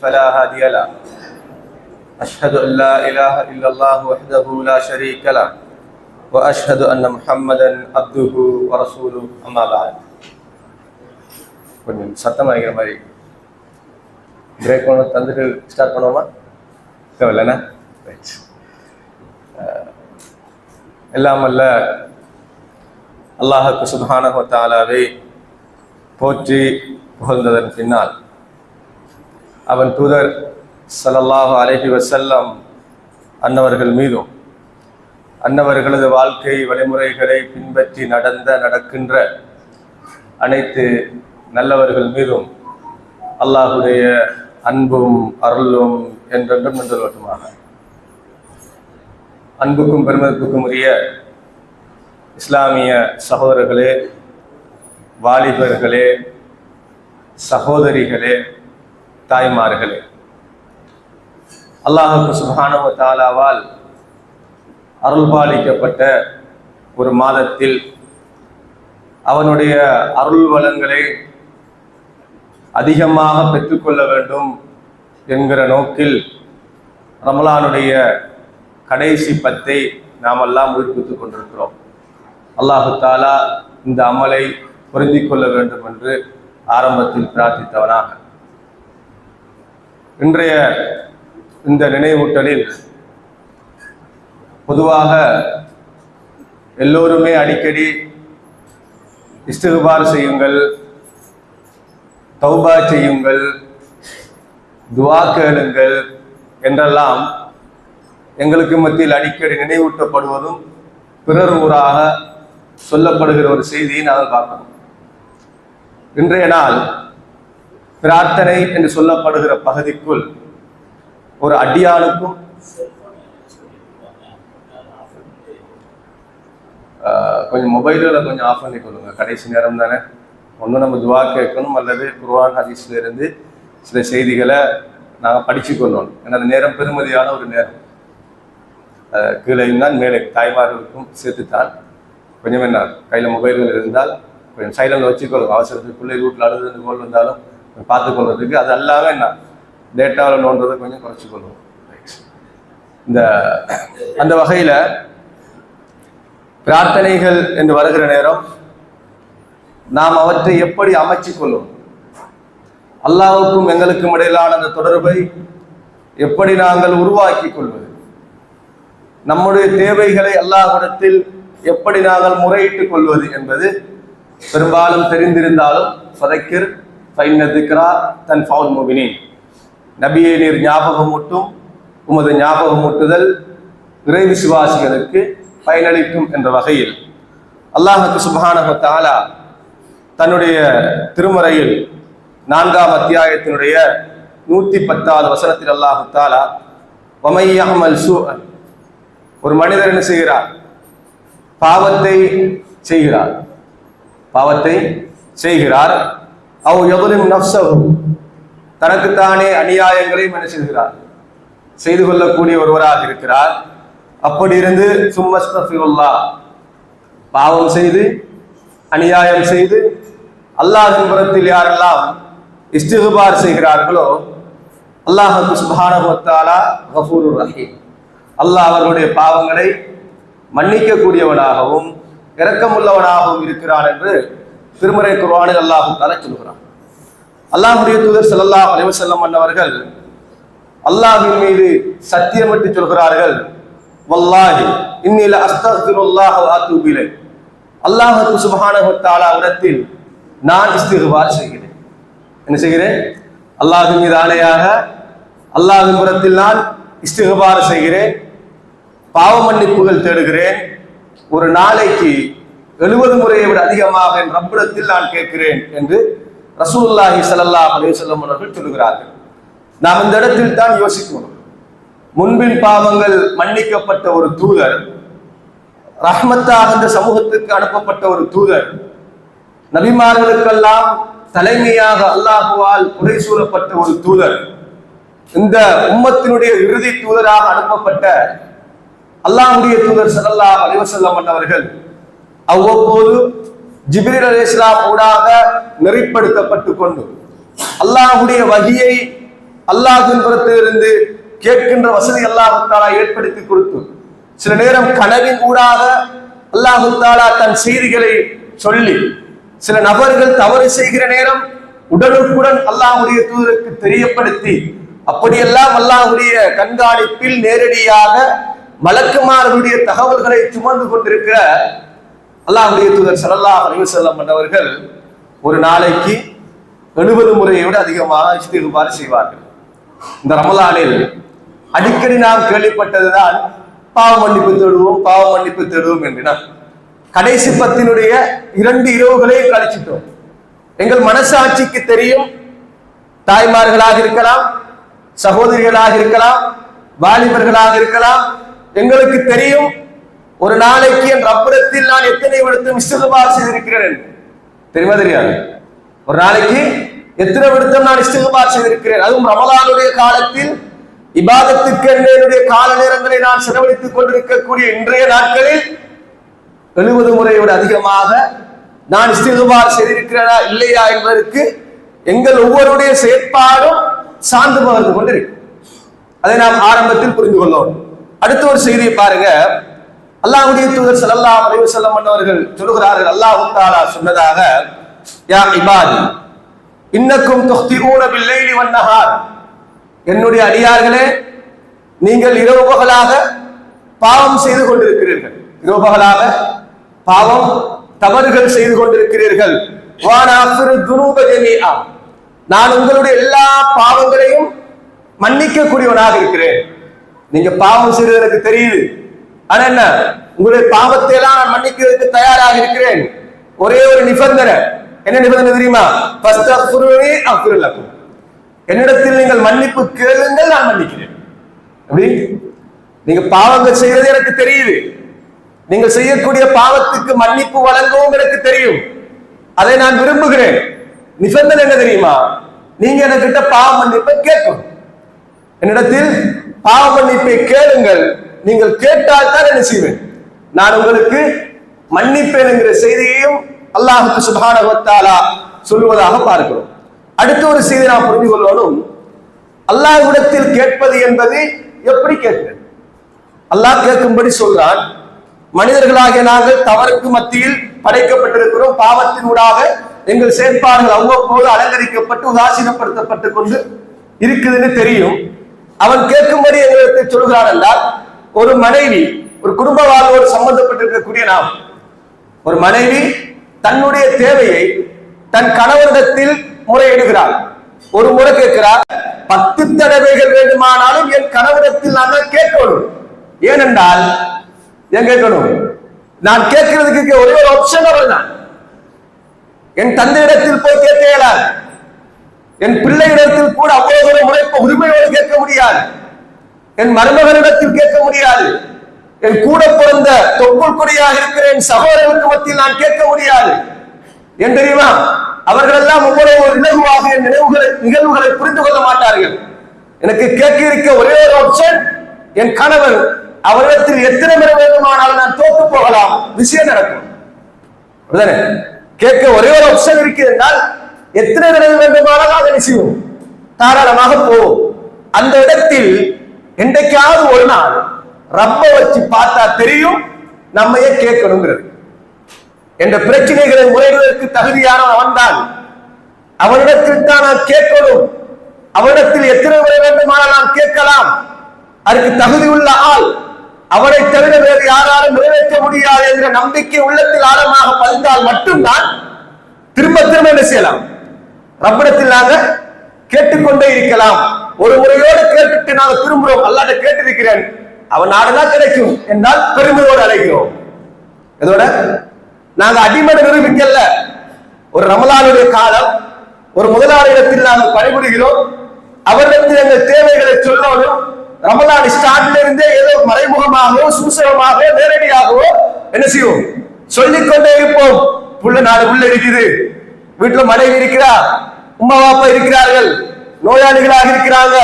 فلا هادي له أشهد أن لا إله إلا الله وحده لا شريك له وأشهد أن محمدا عبده ورسوله أما بعد. கொஞ்சம் சத்தமாக இருக்கிற மாதிரி பிரேக் பண்ண தந்துட்டு ஸ்டார்ட் பண்ணுவோமா? தேவையில்லைண்ணா. ரைட். எல்லாம் அல்ல அல்லாஹுக்கு சுப்ஹானஹு வ தஆலாவை போற்றி புகழ்ந்ததன் பின்னால் அவன் தூதர் ஸல்லல்லாஹு அலைஹி வஸல்லம் அன்னவர்கள் மீதும் அன்னவர்களது வாழ்க்கை வழிமுறைகளை பின்பற்றி நடக்கின்ற அனைத்து நல்லவர்கள் மீதும் அல்லாஹுடைய அன்பும் அருளும் என்றென்றும் நின்றவட்டுமாக. அன்புக்கும் பெருமதிப்புக்கும் உரிய இஸ்லாமிய சகோதரர்களே, வாலிபர்களே, சகோதரிகளே, தாய்மார்களே, அல்லாஹுக்கு சுப்ஹானஹு வ தஆலாவால் அருள்பாலிக்கப்பட்ட ஒரு மாதத்தில் அவனுடைய அருள் வளங்களை அதிகமாக பெற்றுக்கொள்ள வேண்டும் என்கிற நோக்கில் ரமலானுடைய கடைசி 10 நாம் எல்லாம் உயிர்ப்பித்துக் கொண்டிருக்கிறோம். அல்லாஹு தாலா இந்த அமலை பொருந்திக் கொள்ள வேண்டும் என்று ஆரம்பத்தில் பிரார்த்தித்தவனாக இன்றைய இந்த நினைவூட்டலில் பொதுவாக எல்லோருமே அடிக்கடி இஸ்திக்பார் செய்யுங்கள், தௌபா செய்யுங்கள், துஆ கேளுங்கள் என்றெல்லாம் எங்களுக்கு மத்தியில் அடிக்கடி நினைவூட்டப்படுவதும் பிறர் ஊராக சொல்லப்படுகிற ஒரு செய்தியை நாங்கள் பார்க்கணும். இன்றைய நாள் பிரார்த்தனை என்று சொல்லப்படுகிற பகுதிக்குள் ஒரு அடியானுக்கும் கொஞ்சம் மொபைலில் கொஞ்சம் ஆஃப் பண்ணி கொள்ளுங்க. கடைசி நேரம் தானே, ஒன்றும் நம்ம துவா கேட்கணும் அல்லது குர்ஆன் ஹதீஸ்ல இருந்து சில செய்திகளை நாங்கள் படித்து கொள்ளணும். ஏன்னா அந்த நேரம் பெருமதியான ஒரு நேரம். கீழையும் தான் மேலே தாய்மார்களுக்கும் சேர்த்துத்தான். கொஞ்சம் என்ன கையில் மொபைல்கள் இருந்தால் கொஞ்சம் சைலண்டில் வச்சுக்கொள்ளுங்க. அவசரத்துக்கு பிள்ளை வீட்டில் அழுது கோல் வந்தாலும் பார்த்து கொள்வதுக்கு அது எல்லாமே என்ன டேட்டாவில் நோன்றதை கொஞ்சம் குறைச்சிக்கொள்ளுவோம். அந்த வகையில் பிரார்த்தனைகள் என்று வருகிற நேரம் நாம் அவற்றை எப்படி அமைச்சு கொள்ளும், அல்லாஹ்வுக்கும் எங்களுக்கும் இடையிலான அந்த தொடர்பை எப்படி நாங்கள் உருவாக்கி கொள்வது, நம்முடைய தேவைகளை அல்லாஹ்விடத்தில் எப்படி நாங்கள் முறையிட்டுக் கொள்வது என்பது பெரும்பாலும் தெரிந்திருந்தாலும் ஃபதக்கிர் ஃபஇன்ன ذிக்ரா தன்ஃபஉல் முஃமினீன், நபியே நீர் ஞாபகமூட்டும், உமது ஞாபகமூட்டுதல் இறை விசுவாசிகளுக்கு பயனளிக்கும் என்ற வகையில் அல்லாஹுக்கு சுப்ஹானஹு வ தஆலா தன்னுடைய திருமறையில் 4ஆம் அத்தியாயத்தினுடைய 110வது வசனத்தில் அல்லாஹு தஆலா வமை யஅமல் சூஅன், ஒரு மனிதர் என்ன செய்கிறார்? பாவத்தை செய்கிறார். அவ் யظلم நஃப்ஸஹு, தனக்குத்தானே அநியாயங்களை என்ன செய்கிறார்? செய்து கொள்ளக்கூடிய ஒருவராக இருக்கிறார். அப்படி இருந்து சும்மஸ்தஃபிருல்லாஹ், பாவம் செய்து அநியாயம் செய்து அல்லாஹ்வின் புறத்தில் யாரெல்லாம் இஸ்திக்பார் செய்கிறார்களோ அல்லாஹ் சுப்ஹானஹு வ தஆலா கஃபூருர் ரஹீம், அல்லாஹ் அவர்களுடைய பாவங்களை மன்னிக்கக்கூடியவனாகவும் இரக்கமுள்ளவனாகவும் இருக்கிறான் என்று திருமறை குர்ஆனில் அல்லாஹ் தஆலா சொல்கிறான். அல்லாஹ்வுடைய தூதர் ஸல்லல்லாஹு அலைஹி வஸல்லம் அன்னவர்கள் அல்லாஹ்வின் மீது சத்தியமிட்டு சொல்கிறார்கள், வல்லாஹி இன்னி லா அஸ்தக்ஃபிருல்லாஹ வ அத்தூபு இலைஹ், அல்லாஹ் சுப்ஹானஹு வ தஆலா இடத்தில் நான் இஸ்திக்பார் செய்கிறேன். என்ன செய்கிறேன்? அல்லாஹ்வின் மீது ஆணையாக அல்லாஹ்வின் புறத்தில் நான் இஸ்திக்பார் செய்கிறேன், பாவ மன்னிப்புகள் தேடுகிறேன். ஒரு நாளைக்கு 70 முறையை விட அதிகமாக என் ரப்பிடத்தில் நான் கேட்கிறேன் என்று ரசூலுல்லாஹி ஸல்லல்லாஹு அலைஹி வஸல்லம் அவர்கள் சொல்கிறார்கள். நாம் இந்த இடத்தில் தான் யோசிக்கணும். முன்பின் பாவங்கள் மன்னிக்கப்பட்ட ஒரு தூதர், ரஹ்மத்தாக இந்த சமூகத்துக்கு அனுப்பப்பட்ட ஒரு தூதர், நபிமார்களுக்கெல்லாம் தலைமையாக அல்லாஹுவால் புரை சூழப்பட்ட ஒரு தூதர், இந்த உம்மத்தினுடைய இறுதி தூதராக அனுப்பப்பட்ட அல்லாஹ்வுடைய தூதர் ஸல்லல்லாஹு அலைஹி வஸல்லம் அவர்கள் அவ்வப்போது ஜிப்ரீல் அலைஹிஸ்ஸலாம் ஊடாக நெறிப்படுத்தப்பட்டு கொண்டு அல்லாஹ்வுடைய வஹியை அல்லாஹ்வின் புறத்திலிருந்து கேட்கின்ற வசதி அல்லாஹ் தஆலா ஏற்படுத்தி கொடுத்து, சில நேரம் கனவின் ஊடாக அல்லாஹ் தஆலா தன் செய்திகளை சொல்லி, சில நபர்கள் தவறு செய்கிற நேரம் உடனுக்குடன் அல்லாஹ்வுடைய தூதருக்கு தெரியப்படுத்தி, அப்படியெல்லாம் அல்லாஹ்வுடைய கண்காணிப்பில் நேரடியாக மலக்குமார்களுடைய தகவல்களை சுமந்து கொண்டிருக்கிற அல்லாஹ்வுடைய தூதர் ஸல்லல்லாஹு அலைஹி வஸல்லம் அவர்கள் ஒரு நாளைக்கு 70 முறையை விட அதிகமாக இஸ்திக்பார் செய்வார்கள். இந்த ரமலானில் அடிக்கடி நாம் கேள்விப்பட்டதுதான் பாவ மன்னிப்பு தேடுவோம் என்று. கடைசி 10 2 இரவுகளை கழிச்சிட்டோம். எங்கள் மனசாட்சிக்கு தெரியும், தாய்மார்களாக இருக்கலாம், சகோதரிகளாக இருக்கலாம், வாலிபர்களாக இருக்கலாம், எங்களுக்கு தெரியும் ஒரு நாளைக்கு என் ரப்பிடத்தில் நான் எத்தனை விடுத்தம் இஸ்திக்பார் செய்திருக்கிறேன் தெரியுமா? தெரியாது. ஒரு நாளைக்கு எத்தனை விடுத்தம் நான் இஸ்திக்பார் செய்திருக்கிறேன். அதுவும் ரமலானுடைய காலத்தில் இபாதத்துக்கு என்னுடைய கால நேரங்களை நான் செலவழித்துக் கொண்டிருக்கக்கூடிய இன்றைய நாட்களில் 70 முறையை விட அதிகமாக நான் இஸ்திக்பார் செய்திருக்கிறேனா இல்லையா என்பதற்கு எங்கள் ஒவ்வொருடைய செயற்பாடும் சார்ந்து பகிர்ந்து கொண்டிருக்கு. அதை நாம் ஆரம்பத்தில் புரிந்து கொள்ளோம். அடுத்த ஒரு செய்தியை பாருங்க. அல்லாஹ்வுடைய தூதர் ஸல்லல்லாஹு அலைஹி வஸல்லம் அவர்கள் சொல்கிறார்கள், அல்லாஹ் தஆலா சொன்னதாக, யா இபாதி இன்னக்கும் துக்திஊன பில்லைலி வன்னஹார், என்னுடைய அடியார்களே நீங்கள் இரவு பகலாக பாவம் செய்து கொண்டிருக்கிறீர்கள், இரவு பகலாக பாவம் தவறுகள் செய்து கொண்டிருக்கிறீர்கள். வானா அஃபிரு துனூப ஜமீஆ, நான் உங்களுடைய எல்லா பாவங்களையும் மன்னிக்க கூடியவனாக இருக்கிறேன். நீங்க பாவம் செய்வது எனக்கு தெரியுது, ஆனா என்ன, உங்களுடைய பாவத்தை எல்லாம் நான் மன்னிக்கிறதுக்கு தயாராக இருக்கிறேன். ஒரே ஒரு நிபந்தனை, என்ன நிபந்தனை தெரியுமா? ஃபஸ்தக்ஃபிருனி அக்ஃபிர் லக்கும், என்னிடத்தில் நீங்கள் மன்னிப்பு கேளுங்கள், நான் மன்னிக்கிறேன். அப்படி நீங்க பாவங்கள் செய்யறது எனக்கு தெரியுது, நீங்கள் செய்யக்கூடிய பாவத்துக்கு மன்னிப்பு வழங்கவும் எனக்கு தெரியும், அதை நான் விரும்புகிறேன். நிபந்தனை என்ன தெரியுமா? நீங்க என்கிட்ட பாவ மன்னிப்பை கேட்கணும், என்னிடத்தில் பாவ மன்னிப்பை கேளுங்கள். நீங்கள் கேட்டால் தான் என்ன செய்வேன், நான் உங்களுக்கு மன்னிப்பேன் என்கிற செய்தியையும் அல்லாஹ் சுப்ஹானஹு வ தஆலா சொல்லுவதாக பார்க்கிறோம். அடுத்த ஒரு செய்தி நாம் புரிந்து கொள்ளணும். அல்லாஹ்விடத்தில் கேட்பது என்பது எப்படி கேட்கிறது? அல்லாஹ் கேட்கும்படி சொல்றான். மனிதர்களாகிய நாங்கள் தவறுக்கு மத்தியில் படைக்கப்பட்டிருக்கிறோம், பாவத்தினூடாக எங்கள் செயற்பாடுகள் அவ்வப்போது அலங்கரிக்கப்பட்டு உதாசீனப்படுத்தப்பட்டுக் கொண்டு இருக்குதுன்னு தெரியும். அவன் கேட்கும்படி எங்களுக்கு சொல்கிறான் என்றால், ஒரு மனைவி, ஒரு குடும்ப வாழ்வோடு சம்பந்தப்பட்டிருக்கக்கூடிய நாம், ஒரு மனைவி தன்னுடைய தேவையை தன் கணவனிடத்தில் முறையிடுகிறார். ஒரு முறை கேட்கிறார், 10 தடவைகள் வேண்டுமானாலும் என் கணவனிடத்தில் நான் தான் கேட்கணும். ஏனென்றால் ஏன் கேட்கணும்? நான் கேட்கிறதுக்கு ஒரே ஒரு ஆப்ஷன் அவர் தான். என் தந்தையிடத்தில் போய் கேட்க இயலாது, என் பிள்ளையிடத்தில் கூட அவ்வளவு ஒரு முறைப்பு உரிமையோடு கேட்க முடியாது, என் மருமகனிடத்தில் கேட்க முடியாது, என் கூட பிறந்த தொப்புள் கொடியாக இருக்கிற என் சகோதரர்களுக்கு மத்தியில் நான் கேட்க முடியாது. ஏன் தெரியுமா? அவர்கள் எல்லாம் ஒவ்வொரு இலகுவாக என் நிகழ்வுகளை புரிந்து கொள்ள மாட்டார்கள். எனக்கு கேட்க இருக்க ஒரே ஒரு ஆப்ஷன் என் கணவர், அவரிடத்தில் எத்தனை முறை வேண்டுமானாலும் நான் தோற்று போகலாம், விஷயம் நடக்கும். கேட்க ஒரே ஒரு ஆப்ஷன் இருக்கிறால் எத்தனை தடவை வேண்டுமானாலும் அதை செய்வோம், தாராளமாக போவோம். அந்த இடத்தில் என்றைக்காவது ஒரு நாள் ரப்ப வச்சு பார்த்தா தெரியும் நம்மையே கேட்கணுங்கிறது. என்ற பிரச்சனைகளை முறையிடுவதற்கு தகுதியான அவன் தான், அவனிடத்தில் தான் நான் கேட்கணும். அவனிடத்தில் எத்தனை முறை வேண்டுமானால் நான் கேட்கலாம். அதுக்கு தகுதி உள்ள ஆள் அவனை தவிர வேறு யாராலும் நிறைவேற்ற முடியாது என்ற நம்பிக்கை உள்ளத்தில் ஆழமாக பதிந்தால் மட்டும்தான் திரும்ப திரும்ப என்ன செய்யலாம், ரப்பிடத்தில் நாங்க கேட்டுக்கொண்டே இருக்கலாம். ஒரு முறையோடு கேட்டுட்டு நாங்க திரும்புறோம், அல்லாஹ்ட்ட கேட்டிருக்கிறேன், அவன் நாடுதான் கிடைக்கும் என்றால் பெருமையோடு அழைக்கிறோம். இதோட நாங்க அடிமடை நிரூபிக்கல. ஒரு ரமலானுடைய காலம், ஒரு முதலாளியிடத்தில் நாங்கள் பணிபுரிகிறோம், அவரிடத்தில் எங்கள் தேவைகளை சொல்லணும். ரமலான் ஸ்டார்ட்ல இருந்தே ஏதோ மறைமுகமாகவோ சூசகமாகவோ நேரடியாகவோ என்ன செய்வோம், சொல்லிக்கொண்டே இருப்போம். புள்ள நாடு உள்ள இருக்குது, வீட்டுல மனைவி இருக்கிறா, உமா பாப்பா இருக்கிறார்கள், நோயாளிகளாக இருக்கிறாங்க,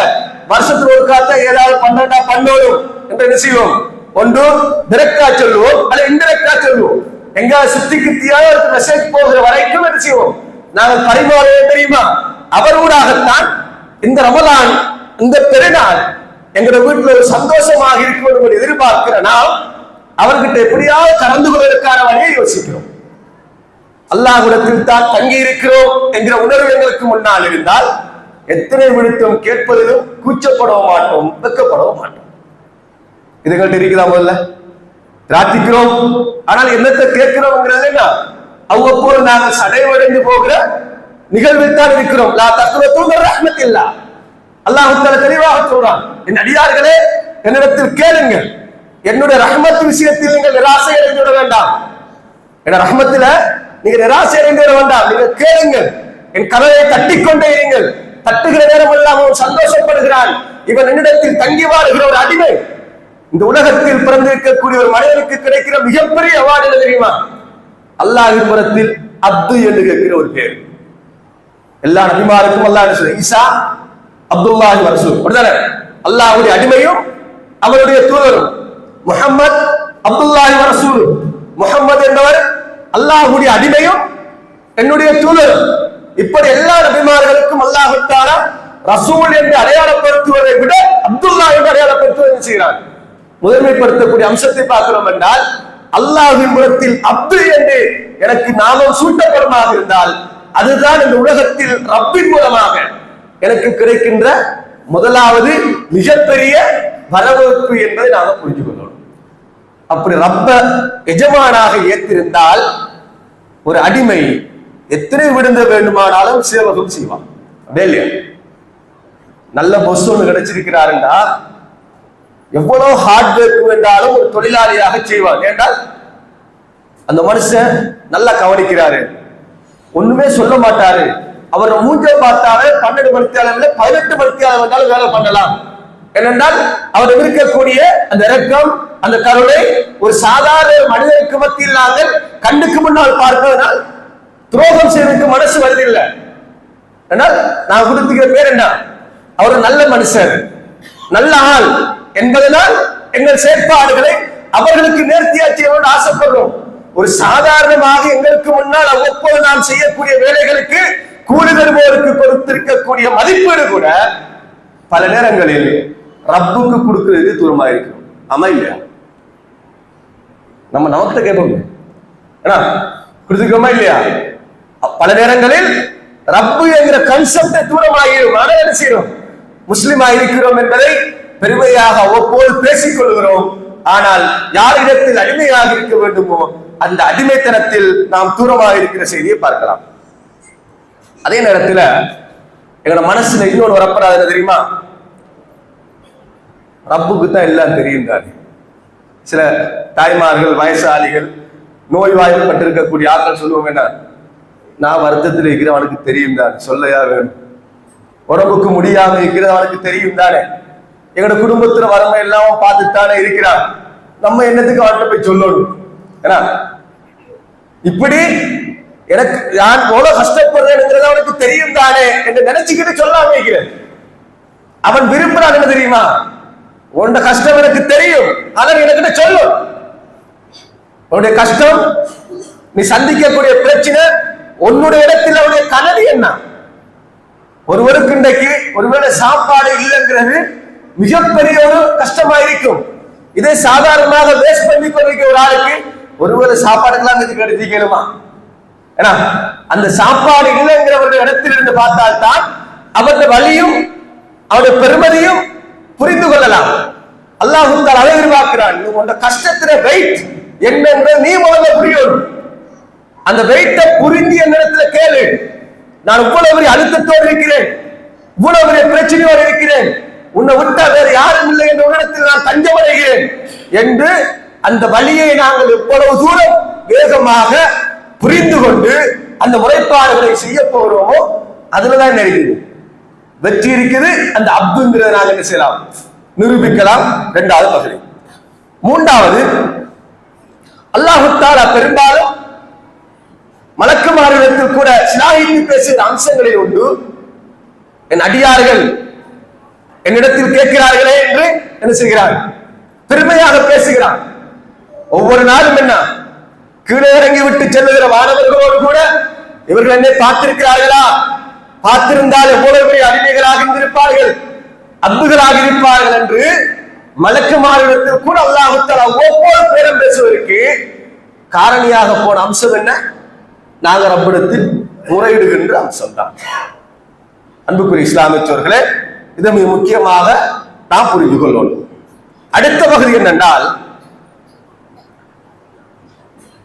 வருஷத்துக்கு ஒரு காத்த ஏதாவது பண்ணோடும் என்று என்ன செய்வோம், ஒன்று டிரெக்டா சொல்லுவோம் அல்ல இன்டிரெக்டா சொல்லுவோம். எங்க சுத்தி கித்தியாக மெசேஜ் போகிற வரைக்கும் என்ன செய்வோம், நாங்கள் பரிமாறுவோம். தெரியுமா? அவர் ஊடாகத்தான் இந்த ரமலான் இந்த பெருநாள் எங்களோட வீட்டுல ஒரு சந்தோஷமாக இருக்கணும் எதிர்பார்க்கிற நாம் அவர்கிட்ட எப்படியாவது கலந்து கொள்வதற்கான வழியை யோசிக்கிறோம். அல்லாஹ்விடத்தில் தான் தங்கி இருக்கிறோம் என்கிற உணர்வு எங்களுக்கு முன்னால் இருந்தால் எத்தனை விழுத்தம் கேட்பதிலும் கூச்சப்படவும் மாட்டோம், வெக்கப்படவும் மாட்டோம். இதுகள்ட்ட இருக்குதா? முதல்ல பிரார்த்திக்கிறோம், ஆனால் என்னத்தை கேட்கிறோம்ங்கிறது என்ன? அவ்வப்போது நாங்கள் சடைவடைந்து போகிற நிகழ்வில் தான் இருக்கிறோம். லா தக்னது ரஹ்மத்தில்லாஹ். அல்லாஹ் தஆலா தெளிவாக சொல்றான், என் அடியார்களே என்னிடத்தில் கேளுங்கள், என்னுடைய ரஹ்மத் விஷயத்தில் நீங்கள் நிராசை அடைந்து விட வேண்டாம். என் ரஹ்மத்தில நீங்க நிராசை அடைந்து விட வேண்டாம். நீங்க கேளுங்கள், என் கதவை தட்டிக்கொண்டே இருங்கள். தட்டுகிற நேரம் எல்லாம் அவன் சந்தோஷப்படுகிறான். இவன் என்னிடத்தில் தங்கி வாழுகிற ஒரு அடிமை. இந்த உலகத்தில் பிறந்திருக்கக்கூடிய ஒரு மனிதனுக்கு கிடைக்கிற மிகப்பெரிய அவார்டு என்ன தெரியுமா? அல்லாஹ்வின் புறத்தில் அப்து என்று கேட்கிற ஒரு பேர். எல்லா நபிமாருக்கும் அல்லாஹ் என்ன சொல்ற? ஈசா அப்துல்லாஹி வ ரசூல். அப்படிதானே? அல்லாஹ்வுடைய அடிமையும் அவருடைய தூதரும். முஹம்மத் அப்துல்லாஹி வ ரசூல். முஹம்மது என்பவர் அல்லாஹ்வுடைய அடிமையும் என்னுடைய தூதரும். இப்படி எல்லா நபிமார்களுக்கும் அல்லாஹ் தஆலா ரசூல் என்று அடையாளப்படுத்துவதை விட அப்துல்லாஹ் என்று அடையாளப்படுத்துவதை செய்கிறார். முதன்மைப்படுத்தக்கூடிய அம்சத்தை பார்க்கிறோம் என்றால், அல்லாஹ்வின் புறத்தில் அப்து என்று எனக்கு நாமம் சூட்டப்படமாக இருந்தால் அதுதான் இந்த உலகத்தில் ரப்பின் மூலமாக எனக்கு கிடைக்கின்ற முதலாவது மிகப்பெரிய வரவேற்பு என்பதை நாம புரிஞ்சு கொள்ளணும். அப்படி ரப்ப எஜமானாக ஏற்றிருந்தால் ஒரு அடிமை எத்தனை விடுந்த வேண்டுமானாலும் சேவகம் செய்வான். அப்படியே இல்லையா? நல்ல பொஸ் ஒன்று கிடைச்சிருக்கிறாருண்டா எவ்வளவு ஹார்ட் ஒர்க் என்றாலும் ஒரு தொழிலாளியாக செய்வான். ஏன்றால் அந்த மனுஷன் நல்லா கவனிக்கிறாரு, ஒண்ணுமே சொல்ல மாட்டாரு. அவர் மூஞ்ச பார்த்தாலே 12 மணித்தியாலம் 18 மணித்தியாலம் வந்தாலும் வேலை பண்ணலாம். ஏனென்றால் அவர் இருக்கக்கூடிய அந்த இரக்கம், அந்த கருணை ஒரு சாதாரண மனிதனுக்கு மத்தியில் நாங்கள் கண்ணுக்கு முன்னால் பார்ப்பதனால் துரோகம் செய்வதற்கு மனசு வருதில்லை. ஆனால் நான் கொடுத்துக்கிற பேர் என்ன? அவர் நல்ல மனுஷர், நல்ல ஆள் என்பதனால் எங்கள் செயற்பாடுகளை அவர்களுக்கு நேர்த்தியா செய்யணும்னு ஆசைப்படுறோம். ஒரு சாதாரணமாக எங்களுக்கு முன்னால் அவ்வப்போது நாம் செய்யக்கூடிய வேலைகளுக்கு கூலி தருவோருக்கு கொடுத்திருக்கக்கூடிய மதிப்பீடு கூட பல நேரங்களில் ரப்புக்கு கொடுக்கிறது தூரமாக இருக்கும். ஆமா இல்லையா? நம்ம நமக்கிட்ட கேட்போம், ஏன்னா கொடுத்துக்கோமா இல்லையா? பல நேரங்களில் ரப்பு என்கிற கன்செப்டை தூரமாகிடும். ஆனால் என்ன செய்யறோம்? முஸ்லிமா இருக்கிறோம் என்பதை பெருமையாக அவ்வப்போது பேசிக் கொள்கிறோம். ஆனால் யாரிடத்தில் அடிமையாக இருக்க வேண்டுமோ அந்த அடிமைத்தனத்தில் நாம் தூரமாக இருக்கிற செய்தியை பார்க்கலாம். அதே நேரத்தில் எங்களோட மனசுல இன்னொன்று வரப்படாது, என்ன தெரியுமா? ரப்புக்கு தான் எல்லாம் தெரியும் தானே. சில தாய்மார்கள், வயசாளிகள், நோய்வாய்ப்பட்டிருக்கக்கூடிய ஆட்கள் சொல்லுவோம், என்ன நான் வருத்தத்தில் இருக்கிறேன், அவனுக்கு தெரியும் தானே, சொல்லையா வேணும். உடம்புக்கு முடியாம இருக்கிறது அவனுக்கு தெரியும் தானே. எங்களோட குடும்பத்துல வறுமை எல்லாம் பார்த்துத்தானே இருக்கிறான், நம்ம என்னத்துக்கு அவன்கிட்ட போய் சொல்லணும்? ஏன்னா இப்படி எனக்கு நான் எவ்வளவு கஷ்டப்படுறேன் அவனுக்கு தெரியும் தானே என்று நினைச்சுக்கிட்டு சொல்லாம இருக்கிறேன். அவன் விரும்புறான் என்ன தெரியுமா? உன்னோட கஷ்டம் எனக்கு தெரியும், அதான் என்கிட்ட சொல்லும். உன்னுடைய கஷ்டம், நீ சந்திக்கக்கூடிய பிரச்சனை, உன்னுடைய இடத்தில் அவனுடைய கனவு என்ன? ஒருவருக்கு இன்றைக்கு ஒருவேளை சாப்பாடு இல்லைங்கிறது மிகப்பெரிய ஒரு கஷ்டமா இருக்கும். இதே சாதாரணமாக வேஸ்ட் பண்ணி கொண்டிருக்க ஒரு ஆளுக்கு ஒருவேளை சாப்பாடுக்கெல்லாம் இதுக்கு எடுத்து கேளுமா? ஏன்னா அந்த சாப்பாடு இல்லைங்கிறவருடைய இடத்திலிருந்து பார்த்தால் தான் அவருடைய வலியும் அவருடைய பெருமதியும் புரிந்து கொள்ளலாம். அல்லாஹ் அதை எதிர்பார்க்கிறான். உன்னோட கஷ்டத்தின வெயிட் என்னங்கிறது நீ முதல்ல புரியணும். அந்த வெயிட்டை புரிந்து என்னிடத்துல கேளு. நான் இவ்வளவு பெரிய அழுத்தத்தோடு இருக்கிறேன், இவ்வளவு பெரிய பிரச்சனையோடு இருக்கிறேன், உன்னை விட்டா வேற யாரும் இல்லை என்ற உணர்த்தில் நான் தஞ்சமடைகிறேன் என்று அந்த வழியை நாங்கள் எவ்வளவு தூரம் வேகமாக புரிந்து கொண்டு அந்த முறைப்பாடுகளை செய்ய போகிறோமோ அதுலதான் இருக்குது வெற்றி இருக்குது. அந்த அப்துங்கிறத நாங்கள் என்ன செய்யலாம்? நிரூபிக்கலாம். இரண்டாவது பகுதி. மூன்றாவது, அல்லாஹ் தஆலா பெரும்பாலும் மலக்குமாரிடத்தில் கூட சிலாகித்து பேசுகிற அம்சங்களில் உண்டு. என் அடியார்கள் என்னிடத்தில் கேட்கிறார்களே என்று என்ன செய்கிறார்? பெருமையாக பேசுகிறார். ஒவ்வொரு நாளும் என்ன கீழே இறங்கி விட்டு செல்லுகிற மாணவர்களோடு கூட இவர்கள் என்னை பார்த்திருக்கிறார்களா? பார்த்திருந்தால் எவ்வளவு பெரிய அடிமைகளாக இருந்திருப்பார்கள். விசாரிப்பார்கள் என்று மலக்குமாரிடத்தில் கூட அல்லாஹ் தஆலா ஒவ்வொரு பேரும் பேசுவதற்கு காரணியாக போன அம்சம் என்ன? நாங்கள் ரப்பிடத்தில் முறையிடுகின்ற அம்சம் தான். அன்புக்குரிய இஸ்லாமியர்களே, இதை மிக முக்கியமாக நாம் புரிந்து கொள்ளணும். அடுத்த பகுதி என்னென்றால்,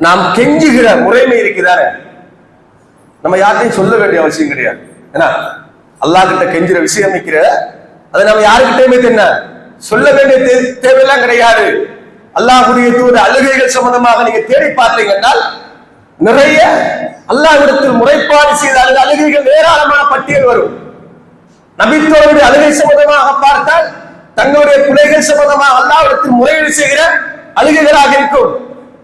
நாம் கெஞ்சுகிற முறைமை இருக்குதானே, நம்ம யார்கிட்டையும் சொல்ல வேண்டிய அவசியம் கிடையாது. ஏன்னா அல்லாஹ் கிட்ட கெஞ்சுற விஷயம் இருக்கிற அதை நம்ம யாருக்கிட்டையுமே என்ன சொல்ல வேண்டிய தேவையெல்லாம் கிடையாது. அல்லாஹ்வுடைய தூதர் அழுகைகள் சம்பந்தமாக நீங்க தேடி பார்த்தீங்கன்னா நிறைய அல்லாஹ்விடத்தில் முறைப்பாடு செய்த அழுகைகள் ஏராளமான பட்டியல் வரும். நபித்தோருடைய அழுகை சம்பந்தமாக பார்த்தால் தங்களுடைய பிள்ளைகள் சம்பந்தமாக அல்லாஹ்விடத்தில் முறையீடு செய்கிற அழுகைகளாக இருக்கும்.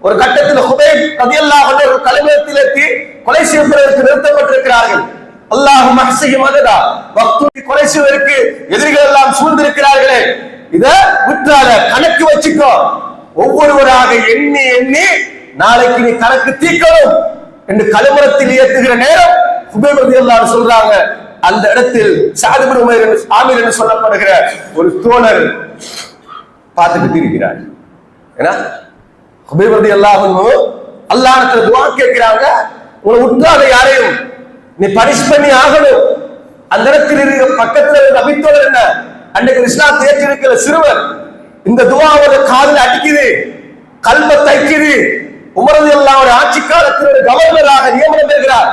ஒரு கட்டத்தில் ஹுபைப் ரலியல்லாஹு அன்ஹு ஒரு கலவரத்தில் எத்தி கொலை செய்யப்படுவதற்கு நிறுத்தப்பட்டிருக்கிறார்கள். அல்லாஹ் மஹ்சிஹி மததா வக்துக்கு கொலை செய்வதற்கு எதிரிகள் எல்லாம் சூழ்ந்திருக்கிறார்களே, இத விட்டால கணக்கு வச்சுக்கோ, ஒவ்வொருவராக எண்ணி எண்ணி நாளைக்கு நீ கணக்கு தீர்க்கணும் என்று கலவரத்தில் ஏற்றுகிற நேரம் ஹுபைப் ரலியல்லாஹு அன்ஹு சொல்றாங்க. அந்த இடத்தில் சஅத் இப்னு உமைர் ஆமிர் என்று சொல்லப்படுகிற ஒரு தோழர் பார்த்துக்கிட்டு இருக்கிறார். ஏன்னா ஹுபைப் ரலியல்லாஹு அன்ஹு அல்லாஹ்விடத்தில் துஆ கேட்கிறாங்க, உங்களை உற்றாத யாரையும் நீ பனிஷ் பண்ணி ஆகணும். அந்த இடத்தில் இருக்கிற பக்கத்தில் நபித்தோழர் என்ன அன்னைக்கு இஸ்லாத்தை ஏற்றிருக்கிற சிறுவர் இந்த துஆவோட காதில் அடிக்குது, கல்ப தைக்குது. உமர் ரலியல்லாஹு அன்ஹு ஆட்சி காலத்தில் கவர்னராக நியமனம் பெறுகிறார்.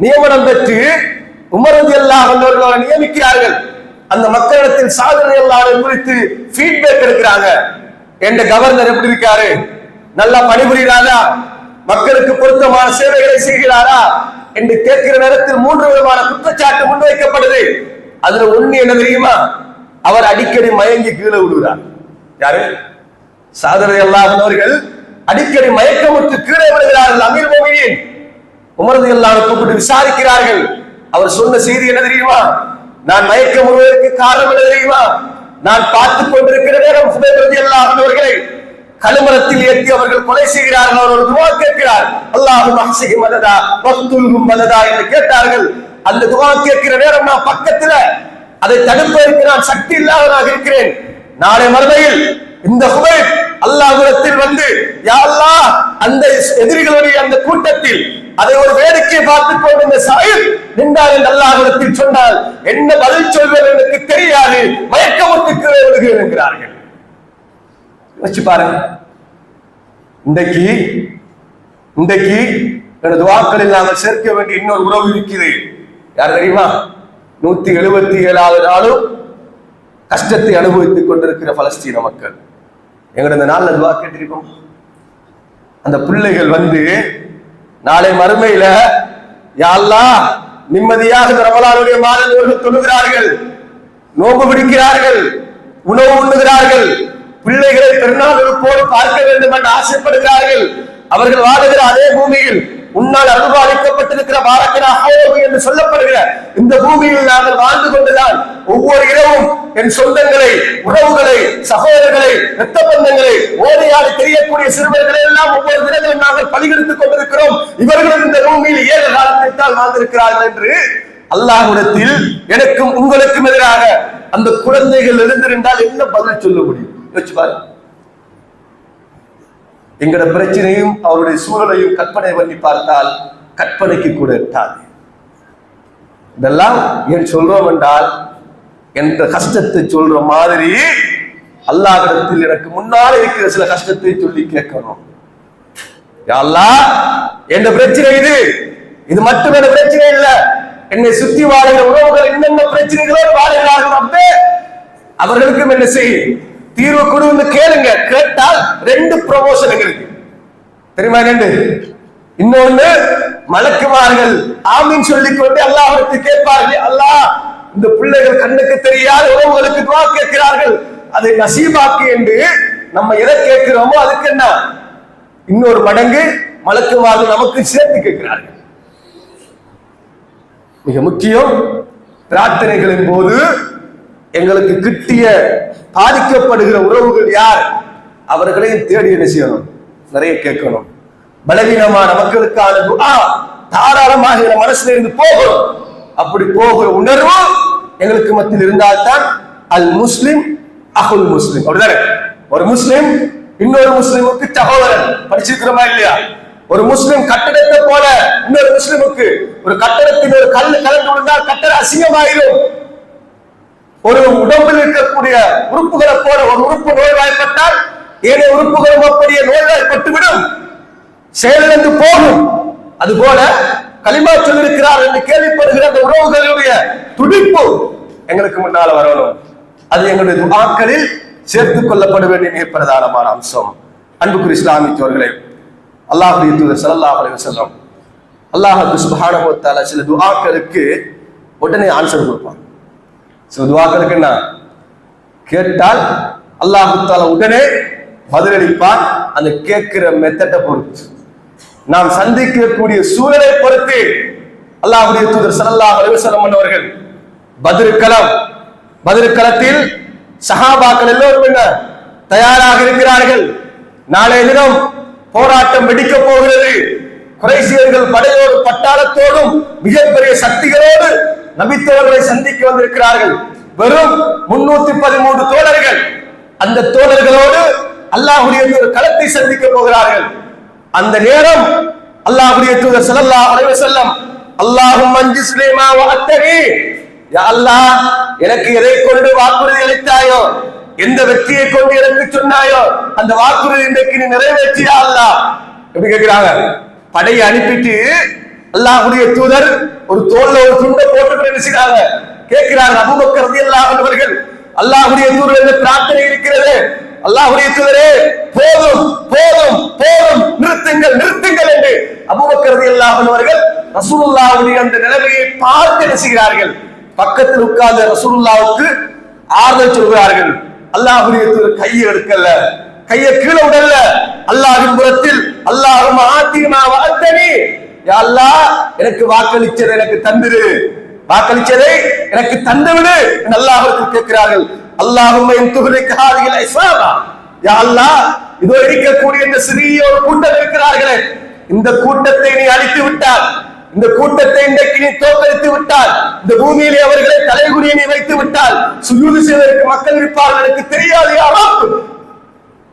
நியமனம் பெற்று உமர் ரலியல்லாஹு அன்ஹு அவர்களை நியமிக்கிறார்கள். அந்த மக்களிடத்தில் சஅத் ரலியல்லாஹு அன்ஹு குறித்து ஃபீட்பேக் எடுக்கிறாங்க. என்ற கவர்னர் எப்படி இருக்காரு, நல்லா பணிபுரிகிறாரா, மக்களுக்கு பொருத்தமான சேவைகளை செய்கிறாரா என்று கேட்கிற நேரத்தில் 3 விதமான குற்றச்சாட்டு முன்வைக்கப்படுது. அதுல ஒண்ணு என்ன தெரியுமா, அவர் அடிக்கடி மயங்கி கீழே விடுகிறார். யாரு? சஅத் ரலியல்லாஹு அன்ஹு அவர்கள் அடிக்கடி மயக்கமுற்று கீழே விடுகிறார்கள். அமீர் முஃமினீன் உமர் ரலியல்லாஹு அன்ஹு கூப்பிட்டு விசாரிக்கிறார்கள். அவர் சொன்ன செய்தி என்ன தெரியுமா, நான் மயக்கம் வருவதற்கு காரணம் என்ன தெரியுமா, நான் பார்த்துக் கொண்டிருக்கிற நேரம் ஹுபைப் ரலியல்லாஹு அன்ஹு அவர்களை கலவரத்தில் ஏற்றி அவர்கள் கொலை செய்கிறார்கள். அவர் ஒரு துஆ கேட்கிறார், அல்லாஹு மஹ்சிஹி மததா வக்துல்ஹும் மததா என்று கேட்டார்கள். அந்த துஆ கேட்கிற நேரம் நான் பக்கத்துல அதை தடுப்பதற்கு நான் சக்தி இல்லாதவனாக இருக்கிறேன். நாளை மறுமையில் இந்த ஹுபைப் அல்லாஹ்விடத்தில் வந்து யா அல்லாஹ் அந்த எதிரிகளுடைய அந்த கூட்டத்தில் அதை ஒரு வேடிக்கை பார்த்துக் கொண்டு இந்த சஅத் நின்றார் என்று அல்லாஹ்விடத்தில் சொன்னால் என்ன பதில் சொல்வது எனக்கு தெரியாது, மயக்கமுற்று கீழே விழுகிறேன் என்கிறார்கள். வச்சு பாருங்க, இன்றைக்கு எனது துஆக்களில் நாங்கள் சேர்க்க வேண்டிய இன்னொரு உறவு இருக்குது. யார் தெரியுமா? 177வது நாளும் கஷ்டத்தை அனுபவித்துக் கொண்டிருக்கிற பலஸ்தீன மக்கள். எங்களோட இந்த நாள்ல துஆ கேட்டிருக்கோம். அந்த பிள்ளைகள் வந்து நாளை மறுமையில யா அல்லாஹ் நிம்மதியாக ரமலானுடைய மாதங்கள் தொழுகிறார்கள், நோன்பு பிடிக்கிறார்கள், உணவு உண்ணுகிறார்கள், பிள்ளைகளை பெருநாளோடு பார்க்க வேண்டும் என்று ஆசைப்படுகிறார்கள். அவர்கள் வாழுகிற அதே பூமியில் உன்னால் அனுபவிக்கப்பட்டிருக்கிற என்று சொல்லப்படுகிற இந்த பூமியில் நாங்கள் வாழ்ந்து கொண்டுதான் ஒவ்வொரு இரவும் என் சொந்தங்களை, உறவுகளை, சகோதரர்களை, இரத்த பந்தங்களை, ஓடையாடி தெரியக்கூடிய சிறுவர்களை எல்லாம் ஒவ்வொரு தினங்களும் நாங்கள் பலிகெடுத்துக் கொண்டிருக்கிறோம். இவர்களும் இந்த பூமியில் 7 காலத்தில் தான் வாழ்ந்திருக்கிறார்கள் என்று அல்லாஹ்விடத்தில் எனக்கும் உங்களுக்கும் எதிராக அந்த குழந்தைகள் எழுந்திருந்தால் என்ன பதில் சொல்ல முடியும்? எங்கட பிரச்சனையும் அவருடைய சூழலையும் கற்பனை பண்ணி பார்த்தால் கற்பனைக்கு கூட எட்டாது. இதெல்லாம் ஏன் சொல்றோம் என்றால் என்ற கஷ்டத்தை சொல்ற மாதிரி அல்லாஹ்விடத்தில் எனக்கு முன்னால் இருக்கிற சில கஷ்டத்தை சொல்லி கேட்கணும். யா அல்லாஹ் என்ற பிரச்சனை இது மட்டும் என்ற பிரச்சனை இல்ல, என்னை சுத்தி வாழ்கிற உறவுகள் என்னென்ன பிரச்சனைகளோடு வாழ்கிறார்கள் அப்பே அவர்களுக்கும் என்ன செய்யும் தீர்வு கொடுன்னு கேளுங்க. கேட்டால் 2 ப்ரமோஷன் இருக்கு தெரியுமா? 2. இன்னொன்னு மலக்குமார்கள் ஆமீன் சொல்லிக் கொண்டு அல்லாஹ்விடத்தில் கேட்பார்கள், அல்லாஹ் இந்த பிள்ளைகள் கண்ணுக்கு தெரியாத உறவுகளுக்கு துஆ கேட்கிறார்கள், அதை நசீபாக்கு என்று நம்ம எதை கேட்கிறோமோ அதுக்கு என்ன இன்னொரு மடங்கு மலக்குமார்கள் நமக்கு சேர்த்து கேட்கிறார்கள். மிக முக்கியம், பிரார்த்தனைகளின் போது எங்களுக்கு கிட்டிய பாதிக்கப்படுகிற உறவுகள் யார் அவர்களையும் தேடி என்ன செய்யணும், நிறைய கேட்கணும். பலவீனமான மக்களுக்கான துஆ தாராளமாக மனசுல இருந்து போகணும். அப்படி போகிற உணர்வு எங்களுக்கு மத்தியில் இருந்தால்தான் அல் முஸ்லிம் அஹுல் முஸ்லிம். அப்படிதானே? ஒரு முஸ்லிம் இன்னொரு முஸ்லிமுக்கு சகோதரன். படிச்சிருக்கிறோமா இல்லையா? ஒரு முஸ்லிம் கட்டடத்தை போல இன்னொரு முஸ்லிமுக்கு, ஒரு கட்டடத்தின் ஒரு கல் கலந்து விழுந்தால் கட்டடம் அசிங்கமாயிரும். ஒரு உடம்பில் இருக்கக்கூடிய உறுப்புகளை போல ஒரு உறுப்பு நோய்வாய்ப்பட்டால் ஏனைய உறுப்புகளும் அப்படியே நோய்வாய்ப்பட்டுவிடும், செயலிழந்து போகும். அதுபோல கலிமா சொல்லிருக்கிறார் என்று கேள்விப்படுகிற அந்த உறவுகளுடைய துடிப்பு எங்களுக்கு முன்னால வரணும். அது எங்களுடைய துஆக்களில் சேர்த்துக் கொள்ளப்பட வேண்டிய மிக பிரதானமான அம்சம். அன்புக்குரிய இஸ்லாமியர்களே, அல்லாஹ்வுடைய தூதர் ஸல்லல்லாஹு அலைஹி வஸல்லம் அல்லாஹ் சுப்ஹானஹு வ தஆலா சில துஆக்களுக்கு உடனே ஆன்சர் கொடுப்பான். சில துஆக்களுக்கு என்ன கேட்டால் அல்லாஹ் தஆலா உடனே பதிலளிப்பான். அந்த கேட்கிற மெத்தட்டை பொறுத்து, நாம் சந்திக்கக்கூடிய சூழலை பொறுத்து. அல்லாஹ்வுடைய தூதர் ஸல்லல்லாஹு அலைஹி வஸல்லம் அவர்கள் பத்ர் களத்தில் சஹாபாக்கள் எல்லோரும் என்ன தயாராக இருக்கிறார்கள். நாளைய தினம் போராட்டம் வெடிக்க போகிறது. குறைஷியர்கள் படையோடு பட்டாளத்தோடும் மிகப்பெரிய சக்திகளோடு நபித்தோழர்களை சந்திக்க வந்திருக்கிறார்கள். வெறும் 313 தோழர்கள். அந்த தோழர்களோடு அல்லாஹ்வுடைய தூதர் களத்தை சந்திக்க போகிறார்கள். அந்த நேரம் அல்லாஹ்வுடைய தூதர் ஸல்லல்லாஹு அலைஹி வஸல்லம் அல்லாஹும்ம அன்ஜிஸ்லி மா வஅத்தனி, யா அல்லாஹ், எனக்கு எதை கொண்டு வாக்குறுதி அளித்தாயோ, எந்த வெற்றியை கொண்டு எனக்கு சொன்னாயோ அந்த வாக்குறுதி இன்றைக்கு நீ நிறைவேற்றியா அல்லாஹ். எப்படி கேட்கிறாங்க? படையை அனுப்பிட்டு அல்லாஹ்வுடைய தூதர் ஒரு தோல்ல ஒரு துண்டை போட்டு நினைச்சாங்க. கேட்கிறாங்க அபூபக்கர் ரலியல்லாஹு அன்ஹு அவர்கள், அல்லாஹ்வுடைய தூதர் என்ற பிரார்த்தனை இருக்கிறது. அல்லாஹ்வுடைய தூதரே, போதும் போதும் போதும், நிறுத்துங்கள் நிறுத்துங்கள் என்று அபூபக்கர் ரலியல்லாஹு அன்ஹு அவர்கள் ரசூலுல்லாஹ்வுடைய அந்த நிலைமையை பார்த்து நினைக்கிறார்கள். பக்கத்தில் உட்கார்ந்த ரசூலுல்லாஹ்வுக்கு ஆறுதல் சொல்கிறார்கள். அல்லாஹ்வுடைய தூதர் கையை எடுக்கல, கையை கீழே விடல. அல்லாஹ்வின் புறத்தில் அல்லாஹும்ம ஆத்திமா வஅத்தனி, யா அல்லாஹ், எனக்கு வாக்களிச்சதை எனக்கு தந்துரு, வாக்களிச்சதை எனக்கு தந்துவிடு என்று அல்லாஹ்வுக்கு கேட்கிறார்கள். அல்லாஹும்ம இன் துஹ்லிக் ஹாதிஹில் இஸாபா, யா அல்லாஹ், இதோ இருக்கக்கூடிய இந்த சிறிய ஒரு கூட்டம் இருக்கிறார்களே, இந்த கூட்டத்தை நீ அழித்து விட்டால், இந்த கூட்டத்தை இன்றைக்கு நீ தோற்கடித்து விட்டால், இந்த பூமியிலே அவர்களை தலைகுனியை நீ வைத்து விட்டால் சுஜூது செய்வதற்கு மக்கள் இருப்பார்கள், எனக்கு தெரியாது யாரும்,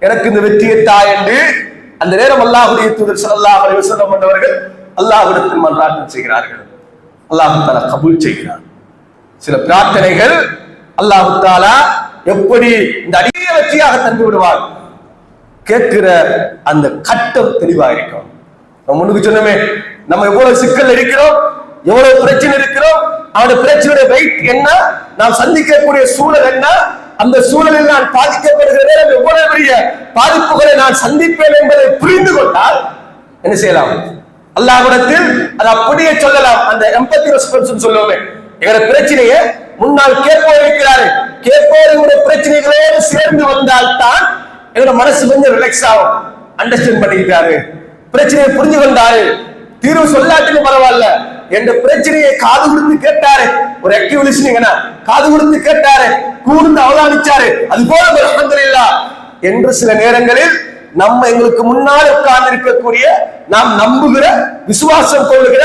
எனக்கு இந்த வெற்றியை தா என்று அந்த நேரம் அல்லாஹ்வுடைய தூதர் ஸல்லல்லாஹு அலைஹி வஸல்லம் அவர்கள் அல்லாஹ்விடத்தில் மன்றாட்டம் செய்கிறார்கள். அல்லாஹ் தஆலா கபூல் செய்கிறார். சில பிரார்த்தனைகள் அல்லாஹ் தஆலா எப்படி இந்த அடிய வெற்றியாக தந்து விடுவார். கேட்கிற அந்த கட்டம் தெளிவாக இருக்கும். நம்ம முன்னுக்கு சொன்னோமே, நம்ம எவ்வளவு சிக்கல் இருக்கிறோம், எவ்வளவு பிரச்சனை இருக்கிறோம், அவனுடைய பிரச்சனையுடைய வெயிட் என்ன, நாம் சந்திக்கக்கூடிய சூழல் என்ன, அந்த சூழலில் நான் பாதிக்கப்படுகிற நேரம் எவ்வளவு பெரிய பாதிப்புகளை நான் சந்திப்பேன் என்பதை புரிந்து கொண்டால் என்ன செய்யலாம்? அல்லாஹ்விடத்தில் அதை அப்படியே சொல்லலாம். அந்த எம்பத்தி ரெஸ்பான்ஸ் சொல்லுவோமே, எங்களோட பிரச்சனையை முன்னால் கேட்போர் இருக்கிறாரு, கேட்போருடைய பிரச்சனைகளோடு சேர்ந்து வந்தால் தான் எங்களோட மனசு கொஞ்சம் ரிலாக்ஸ் ஆகும். அண்டர்ஸ்டாண்ட் பண்ணிக்கிட்டாரு, பிரச்சனையை புரிஞ்சு கொண்டாரு, தீர்வு சொல்லாட்டிலும் பரவாயில்ல, என்ற பிரச்சனையை காது கொடுத்து கேட்டாரு, ஒரு ஆக்டிவ் லிஸ்னிங் காது கொடுத்து கேட்டாரு, கூர்ந்து அவதானிச்சாரு, அது போல அல்ஹம்துலில்லாஹ் என்று சில நேரங்களில் நம்ம எங்களுக்கு முன்னால் உட்கார்ந்து இருக்கக்கூடிய நாம் நம்புகிற விசுவாசம் கொள்ளுகிற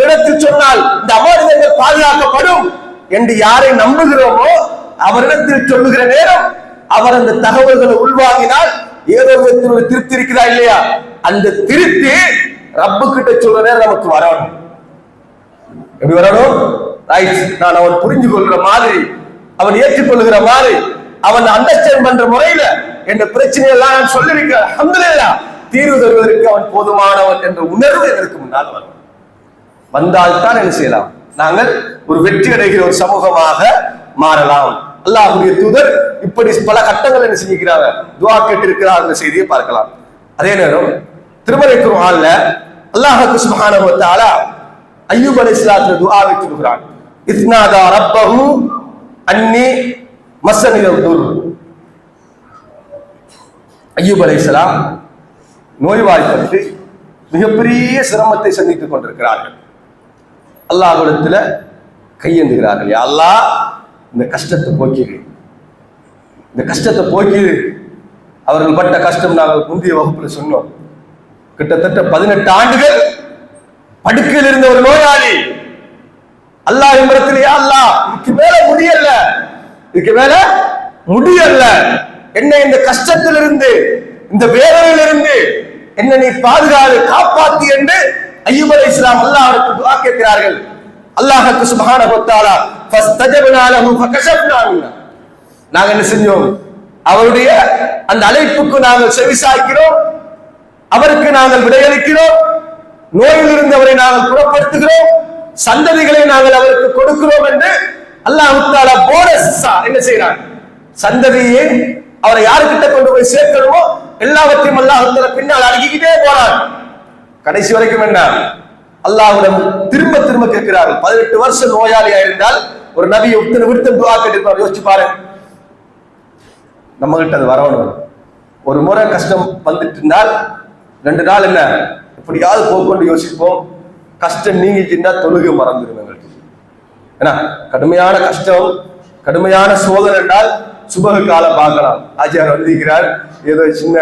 இடத்தில் சொன்னால் இந்த அமானிதங்கள் பாதுகாக்கப்படும் என்று யாரை நம்புகிறோமோ அவரிடத்தில் சொல்லுகிற நேரம் அவர் அந்த தகவல்களை உள்வாங்கினால் ஏதோ விதத்தில் திருப்தி இருக்கிறா இல்லையா, அந்த திருப்தி ரப்பு கிட்ட சொல்ற நேரம் நமக்கு வரணும். எப்படி வரணும்? நான் அவன் புரிஞ்சு கொள்ற மாதிரி, அவன் ஏற்றுக்கொள்ளுகிற மாதிரி, அவன் அண்டர்ஸ்டாண்ட் பண்ற முறையில என்ற பிரச்சனையெல்லாம் நான் சொல்லியிருக்கிறேன், அல்ஹம்துலில்லாஹ், தீர்வு தருவதற்கு அவன் போதுமானவன் என்ற உணர்வு எனக்கு முன்னால் வரும். வந்தால்தான் என்ன செய்யலாம்? நாங்கள் ஒரு வெற்றி அடைகிற ஒரு சமூகமாக மாறலாம். அல்லாஹ்வுடைய தூதர் இப்படி பல கட்டங்கள் என்ன செஞ்சிருக்கிறாங்க, துஆ கேட்டிருக்கிறார் என்ற செய்தியை பார்க்கலாம். அதே நேரம் திருமறை குர்ஆன்ல அல்லாஹ் சுப்ஹானஹு வ தஆலா அய்யூப் அலைஹிஸ்ஸலாத்து துஆவை சொல்கிறான். இஸ்னாதா ரப்பஹு அன்னி மஸ்ஸனியல் துர். அய்யூப் அலைஹிஸ்ஸலாம் நோய்வாய்ப்பட்டு மிகப்பெரிய சிரமத்தை சந்தித்துக் கொண்டிருக்கிறார்கள். அல்லாஹ்விடத்துல கையேந்துகிறார்கள், யா அல்லாஹ், இந்த கஷ்டத்தை போக்கிடு, இந்த கஷ்டத்தை போக்கிடு. அவர்கள் பட்ட கஷ்டம் நாங்கள் முந்தைய வகுப்புல சொன்னோம். கிட்டத்தட்ட 18 ஆண்டுகள் படுக்கையில் இருந்த ஒரு நோயாளி அல்லாஹ் இடத்துல, யா அல்லாஹ், இதுக்கு மேல முடியல, இதுக்கு மேல முடியல. என்ன இந்த கஷ்டத்திலிருந்து, இந்த வேதனையிலிருந்து என்ன நீ பாதுகாத்து காப்பாத்தி என்று அய்யூப் அலைஹிஸ்ஸலாம் அல்லாஹ்வுக்கு துஆ கேட்கிறார்கள். அல்லாஹ்வுக்கு சுப்ஹானஹு வ தஆலா ஃபஸ்தஜப்னா லஹு ஃபகஷஃப்னா மின்னா, நாங்க என்ன செஞ்சோம், அவருடைய அந்த அழைப்புக்கு நாங்கள் செவிசாய்க்கிறோம், அவருக்கு நாங்கள் விடையளிக்கிறோம், நோயிலிருந்து அவரை நாங்கள் குணப்படுத்துகிறோம், சந்ததிகளை நாங்கள் அவருக்கு கொடுக்கிறோம் என்று அல்லாஹ் தஆலா போனஸா என்ன செய்றான், சந்ததியை அவரை யாருக்கிட்ட கொண்டு போய் சேர்க்கணுமோ எல்லாவற்றையும் அல்லாஹ் தஆலா பின்னால் அடுக்கிக்கிட்டே போறான். கடைசி வரைக்கும் என்ன, அல்லாஹ்விடம் திரும்ப திரும்ப கேட்கிறார்கள். 18 வருஷம் நோயாளியா இருந்தால் ஒரு நபி உத்தன விருத்தம் துஆ கேட்டிருப்பார். யோசிச்சு பாருங்க, நம்ம கிட்ட அது வரணும். ஒரு முறை கஷ்டம் வந்துட்டு இருந்தால் 2 நாள் என்ன எப்படியாவது போக்கொண்டு யோசிப்போம். கஷ்டம் நீங்கிச்சுன்னா தொழுகை மறந்துடும் எங்களுக்கு. ஏன்னா கடுமையான கஷ்டம், கடுமையான சோதனை என்றால் சுபக காலம் பார்க்கலாம். ஆச்சார் வந்திருக்கிறார், ஏதோ சின்ன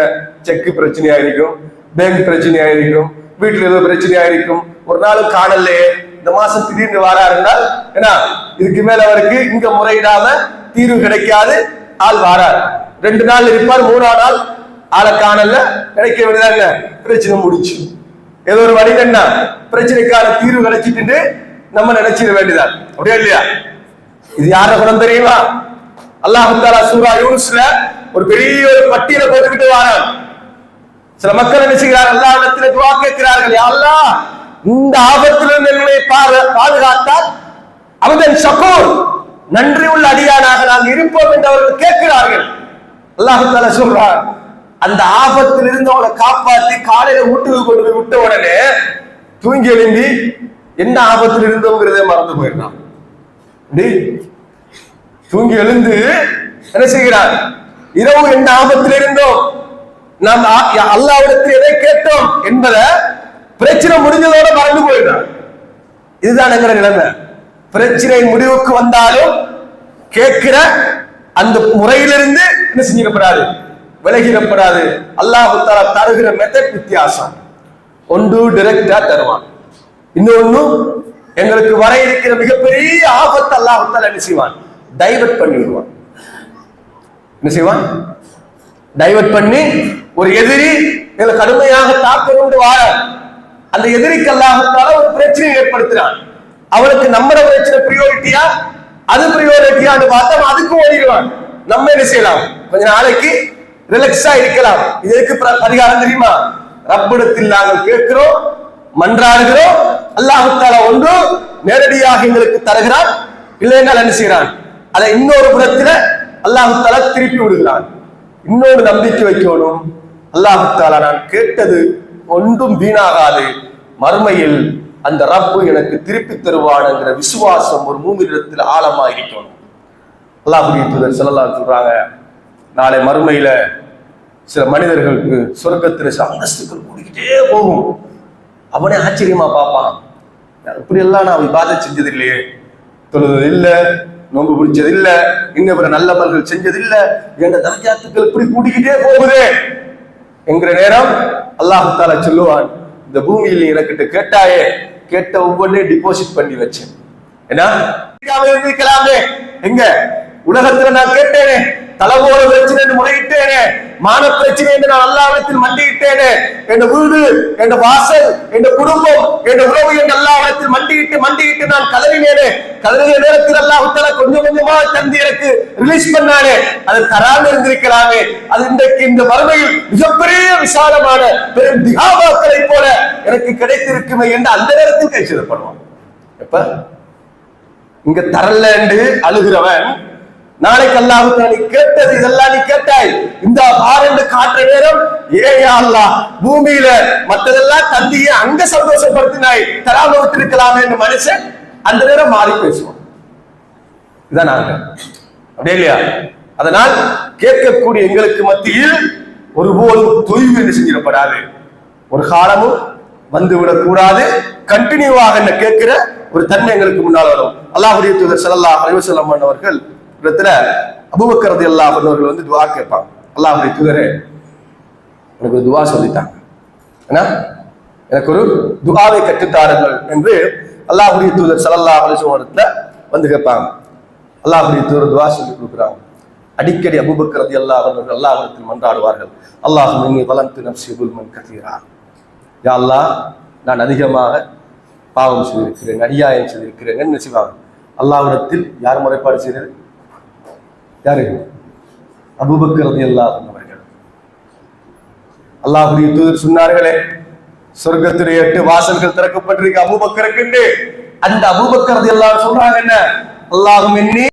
செக்கு பிரச்சனையா இருக்கும், பேங்க் பிரச்சனையா இருக்கும், வீட்டுல ஏதோ பிரச்சனையா இருக்கும், ஒரு நாளும் காணலையே, இந்த மாசம் திடீர்னு வாராருந்தால் ஏன்னா இதுக்கு மேல அவருக்கு இங்க முறையிடாம தீர்வு கிடைக்காது, ஆள் வாரார். 2 நாள் இருப்பார், 3ஆம் நாள் ஆளை காணல, கிடைக்க வேண்டியதாங்க, பிரச்சனை முடிச்சு. ஏதோ ஒரு மனிதன் பிரச்சனைக்கான தீர்வு கிடைச்சிட்டு நம்ம நினைச்சிட வேண்டியதான், அப்படியா இல்லையா? இது யார குணம் தெரியுமா? அல்லாஹ் தஆலா சூரா யூனுஸ்ல ஒரு பெரிய ஒரு பட்டியலை போட்டுக்கிட்டு வாரான். சில மக்கள் என்ன செய்கிறார்கள், அல்லாஹ்விடத்திலே துஆ கேட்கிறார்கள், யா அல்லாஹ் இந்த ஆபத்திலிருந்து என்னை பாதுகாத்தால் அவன் ஷக்கூர், நன்றி உள்ள அடியானாக நாங்கள் இருப்போம் என்று அவர்கள் கேட்கிறார்கள். அல்லாஹ் தஆலா சொல்றார், அந்த ஆபத்திலிருந்து அவனை காப்பாற்றி காலையில வீட்டுக்கு கொண்டு போய் விட்ட உடனே தூங்கி எழும்பி என்ன ஆபத்தில் இருந்தோங்கிறதே மறந்து போயிடலாம். தூங்கி எழுந்து என்ன செய்கிறார், இரவு என்ன ஆபத்தில் இருந்தோம், நாம் அல்லாஹ்விடத்தில் எதை கேட்டோம் என்பதை பிரச்சனை முடிஞ்சதோட மறந்து போயிடுறார். இதுதான் என்கிற நிலைமை. பிரச்சனை முடிவுக்கு வந்தாலும் கேட்கிற அந்த முறையிலிருந்து என்ன செஞ்சிடப்படாது, விலகிடப்படாது. அல்லாஹ் தஆலா தருகிற மெத்தட் வித்தியாசம். ஒன்று டைரக்டா தருவான், இன்னொன்னு எங்களுக்கு வர இருக்கிற மிகப்பெரிய ஆபத்து அல்லாஹ் தஆலா என்ன செய்வான், டைவர்ட் பண்ணி விடுவான். என்ன செய்வான், டைவர்ட் பண்ணி ஒரு எதிரி எங்களை கடுமையாக தாக்கணும்னு வார அந்த எதிரிக்கு அல்லாஹ் தஆலா ஒரு பிரச்சனையை ஏற்படுத்துறான். அவனுக்கு நம்மட பிரச்சனை பிரியோரிட்டியா அது பிரியோரிட்டியான்னு பார்த்தா அதுக்கு ஓடிடுவான். நம்ம என்ன செய்யலாம், கொஞ்ச நாளைக்கு ரிலாக்ஸா இருக்கலாம். இதற்கு பரிகாரம் தெரியுமா, ரப்பிடத்தில் நாங்கள் கேட்கிறோம், மன்றாடுகிறோம், அல்லாஹ் தஆலா ஒன்று நேரடியாக எங்களுக்கு தருகிறான், இல்லைனால் என்ன செய்யறான், அதை இன்னொரு புறத்துல அல்லாஹ் தஆலா திருப்பி விடுகிறான். இன்னொரு நம்பிக்கை வைக்கணும், அல்லாஹ் தஆலா நான் கேட்டது ஒன்றும் வீணாகாது, மறுமையில் அந்த ரப்பு எனக்கு திருப்பி தருவான்ங்கிற விசுவாசம் ஒரு மூமினிடத்தில் ஆழமா இருக்கணும். அல்லாஹ்வுடைய தூதர் ஸல்லல்லாஹு அலைஹி சொல்றாங்க, நாளை மறுமையில சில மனிதர்களுக்கு சொர்க்கத்தில் அந்தஸ்துக்கள் கூடிக்கிட்டே போகும். அவனே ஆச்சரியமா பார்ப்பான், இப்படி எல்லாம் நான் இபாதத் செஞ்சது இல்லையே, தொழுது இல்லை, நோன்பு பிடிச்சது இல்லை, இன்னும் பிற நல்லவர்கள் செஞ்சது இல்லை, என்ற தரஜாத்துக்கள் இப்படி கூடிக்கிட்டே போகுதே என்கிற நேரம் அல்லாஹ் தஆலா சொல்லுவான், இந்த பூமியில் எனக்கிட்ட கேட்டாயே, கேட்ட ஒவ்வொன்றையும் டிபாசிட் பண்ணி வச்சேன். ஏன்னா இருக்கலாமே, எங்க உலகத்துல நான் கேட்டேனே, தலகோல பிரச்சனை முறையிட்டேனே, மான பிரச்சனை என்று நான் அல்லாஹ்விடத்தில் மண்டியிட்டேனே, என் வீடு, என் வாசல், என் குடும்பம், என் உறவு என்று அல்லாஹ்விடத்தில் மண்டியிட்டு நான் கதறினேனே, கதறிய நேரத்தில் அல்லாஹ் தஆலா கொஞ்சம் கொஞ்சமா தந்தி எனக்கு ரிலீஸ் பண்ணானே, அது தராம இருந்திருக்கலாமே, அது இன்றைக்கு இந்த மறுமையில் மிகப்பெரிய விசாலமான பெரும் திகாபாக்களை போல எனக்கு கிடைத்திருக்குமே என்று அந்த நேரத்தில் கைச்சதப்படுவான். எப்ப இங்க தரல என்று அழுகிறவன், நாளைக்கு அல்லாஹ் நீ கேட்டது இதெல்லாம் நீ கேட்டாய், இந்த ஆரண்டு காற்ற நேரம் ஏயா அல்லாஹ் பூமியில மற்றதெல்லாம் தந்திய அங்க சந்தோஷப்படுத்தினாய், தராம விட்டிருக்கலாமே என்று மனுஷன் அந்த நேரம் மாறி பேசுவோம். இதான் நாங்க, அப்படியே இல்லையா? அதனால் கேட்கக்கூடிய எங்களுக்கு மத்தியில் ஒருபோதும் தொய்வு என்று செஞ்சிடப்படாது, ஒரு காலமும் வந்துவிடக் கூடாது. கண்டினியூவாக என்ன கேட்கிற ஒரு தன்மை எங்களுக்கு முன்னால் வரும். அல்லாஹ்வுடைய தூதர் ஸல்லல்லாஹு அலைஹி வஸல்லம் அவர்கள் இடத்துல அபூபக்கர் ரலியல்லாஹு அன்ஹு அவர்கள் வந்து துஆ கேட்பாங்க. அல்லாஹ்வுடைய தூதரே எனக்கு ஒரு துஆ சொல்லிட்டாங்க, ஏன்னா எனக்கு ஒரு துஆவை கற்றுத்தாருங்கள் என்று அல்லாஹ்வுடைய தூதர் ஸல்லல்லாஹு அலைஹி வஸல்லம் இடத்துல வந்து கேட்பாங்க. அல்லாஹ்வுடைய தூதர் துஆ சொல்லி கொடுக்குறாங்க. அடிக்கடி அபூபக்கர் ரலியல்லாஹு அன்ஹு அல்லாஹ்விடத்தில் மன்றாடுவார்கள், அல்லாஹும்ம இன்னி ஸலம்து நஃப்ஸி ஸுல்மன் கஸீரா. யா அல்லாஹ், நான் அதிகமாக பாவம் செய்திருக்கிறேன், அநியாயம் செய்திருக்கிறேன். என்ன செய்வாங்க? அல்லாஹ்விடத்தில் யார் முறைப்பாடு செய்தது? யாரு? அபூபக்கர் ரலியல்லாஹு அன்ஹு அவர்கள். அல்லாஹ்வுடைய தூதர் சொன்னார்களே, சொர்க்கத்துடைய 8 வாசல்கள் திறக்கப்பட்டிருக்கு அபூபக்கருக்கு. அந்த அபூபக்கர் ரலியல்லாஹு அன்ஹு சொல்றாங்க என்ன? அல்லாஹும்ம இன்னி